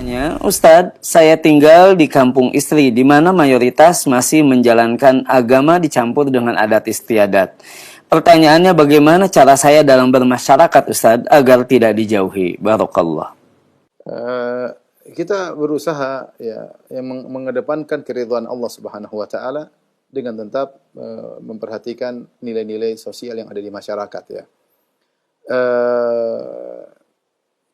Pertanyaannya, Ustadz, saya tinggal di kampung istri di mana mayoritas masih menjalankan agama dicampur dengan adat istiadat. Pertanyaannya, bagaimana cara saya dalam bermasyarakat, Ustadz, agar tidak dijauhi? Barakallah. Kita berusaha yang mengedepankan keridhaan Allah Subhanahu wa taala dengan tetap memperhatikan nilai-nilai sosial yang ada di masyarakat ya.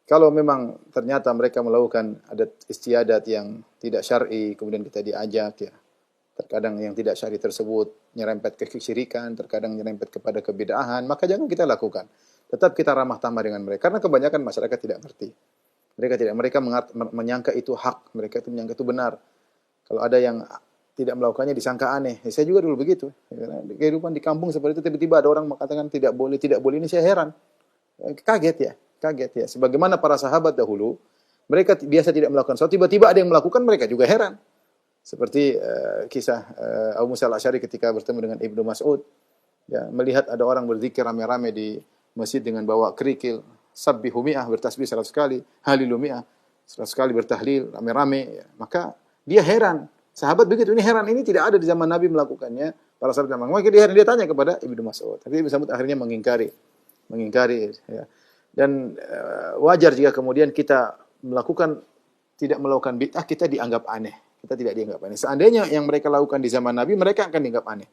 Kalau memang ternyata mereka melakukan adat istiadat yang tidak syar'i, kemudian kita diajak ya. Terkadang yang tidak syar'i tersebut nyerempet ke kesyirikan, terkadang nyerempet kepada kebid'ahan, maka jangan kita lakukan. Tetap kita ramah tamah dengan mereka karena kebanyakan masyarakat tidak ngerti. Mereka menyangka itu hak, mereka itu menyangka itu benar. Kalau ada yang tidak melakukannya disangka aneh. Ya, saya juga dulu begitu. Kehidupan di kampung seperti itu tiba-tiba ada orang mengatakan tidak boleh ini, saya heran. Kaget ya. Sebagaimana para sahabat dahulu, mereka biasa tidak melakukan sesuatu, tiba-tiba ada yang melakukan, mereka juga heran. Seperti kisah Abu Musa al-Asy'ari ketika bertemu dengan Ibnu Mas'ud, ya, melihat ada orang berzikir rame-rame di masjid dengan bawa kerikil, sabbihu mi'ah, bertasbih 100 kali, halilu mi'ah, 100 kali bertahlil rame-rame, ya. Maka dia heran. Sahabat begitu, ini heran, ini tidak ada di zaman Nabi melakukannya. Para sahabat maka dia tanya kepada Ibnu Mas'ud. Tapi Ibnu Mas'ud akhirnya mengingkari ya. Dan wajar jika kemudian kita tidak melakukan bid'ah, kita dianggap aneh. Kita tidak dianggap aneh. Seandainya yang mereka lakukan di zaman Nabi, mereka akan dianggap aneh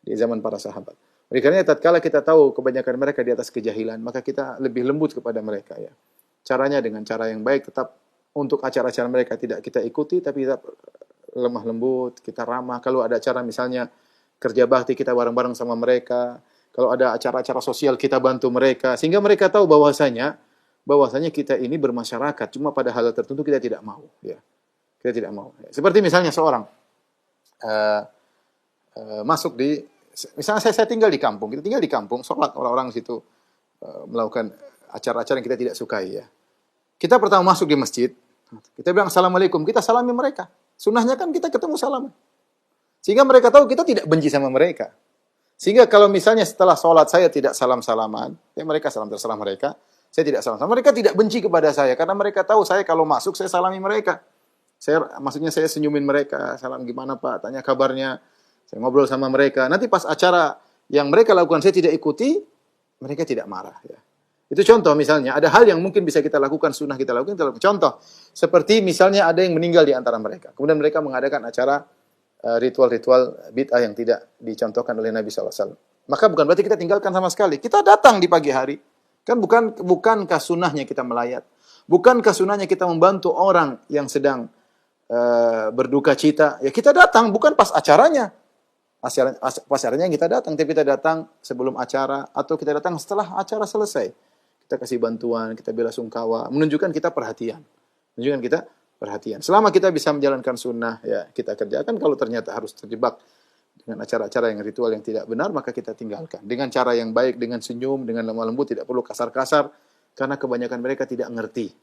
di zaman para sahabat. Oleh karena tatkala kita tahu kebanyakan mereka di atas kejahilan, maka kita lebih lembut kepada mereka ya. Caranya dengan cara yang baik, tetap untuk acara-acara mereka tidak kita ikuti, tapi tetap lemah lembut, kita ramah. Kalau ada acara misalnya kerja bakti, kita bareng-bareng sama mereka. Kalau ada acara-acara sosial, kita bantu mereka. Sehingga mereka tahu bahwasanya kita ini bermasyarakat. Cuma pada hal tertentu kita tidak mau. Ya. Kita tidak mau. Seperti misalnya seorang masuk di... Misalnya saya tinggal di kampung. Kita tinggal di kampung, sholat orang-orang di situ melakukan acara-acara yang kita tidak sukai. Ya. Kita pertama masuk di masjid. Kita bilang Assalamualaikum. Kita salami mereka. Sunnahnya kan kita ketemu salaman. Sehingga mereka tahu kita tidak benci sama mereka. Sehingga kalau misalnya setelah sholat saya tidak salam-salaman, ya mereka salam terserah mereka, saya tidak salam-salaman, mereka tidak benci kepada saya, karena mereka tahu saya kalau masuk saya salami mereka. Maksudnya saya senyumin mereka, salam gimana Pak, tanya kabarnya, saya ngobrol sama mereka. Nanti pas acara yang mereka lakukan saya tidak ikuti, mereka tidak marah. Ya. Itu contoh misalnya, ada hal yang mungkin bisa kita lakukan, sunnah kita lakukan. Contoh, seperti misalnya ada yang meninggal di antara mereka. Kemudian mereka mengadakan acara ritual-ritual bid'ah yang tidak dicontohkan oleh Nabi SAW. Maka bukan berarti kita tinggalkan sama sekali. Kita datang di pagi hari. Kan bukankah sunnahnya kita melayat? Bukankah sunnahnya kita membantu orang yang sedang berduka cita? Ya kita datang, bukan pas acaranya. Pas acaranya kita datang, tapi kita datang sebelum acara atau kita datang setelah acara selesai. Kita kasih bantuan, kita bela sungkawa, menunjukkan kita perhatian. Selama kita bisa menjalankan sunnah, ya kita kerjakan. Kalau ternyata harus terjebak dengan acara-acara yang ritual yang tidak benar, maka kita tinggalkan. Dengan cara yang baik, dengan senyum, dengan lemah lembut, tidak perlu kasar-kasar, karena kebanyakan mereka tidak ngerti.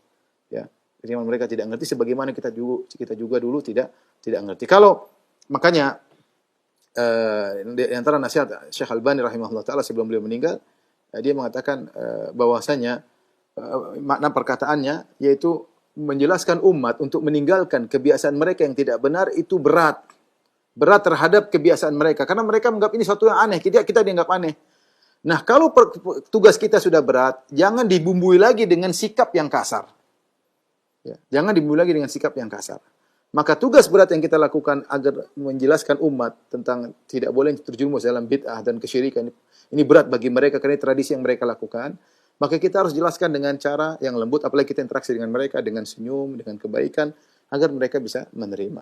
Ya, jadi mereka tidak ngerti, sebagaimana kita juga dulu tidak ngerti. Makanya di antara nasihat Syekh Albani rahimahullah taala sebelum beliau meninggal, dia mengatakan bahwasanya makna perkataannya yaitu menjelaskan umat untuk meninggalkan kebiasaan mereka yang tidak benar itu berat terhadap kebiasaan mereka karena mereka menganggap ini sesuatu yang aneh, kita dianggap aneh. Nah, kalau tugas kita sudah berat, jangan dibumbui lagi dengan sikap yang kasar. Ya, jangan dibumbui lagi dengan sikap yang kasar. Maka tugas berat yang kita lakukan agar menjelaskan umat tentang tidak boleh terjerumus dalam bid'ah dan kesyirikan ini berat bagi mereka karena tradisi yang mereka lakukan. Maka kita harus jelaskan dengan cara yang lembut, apalagi kita interaksi dengan mereka dengan senyum, dengan kebaikan, agar mereka bisa menerima.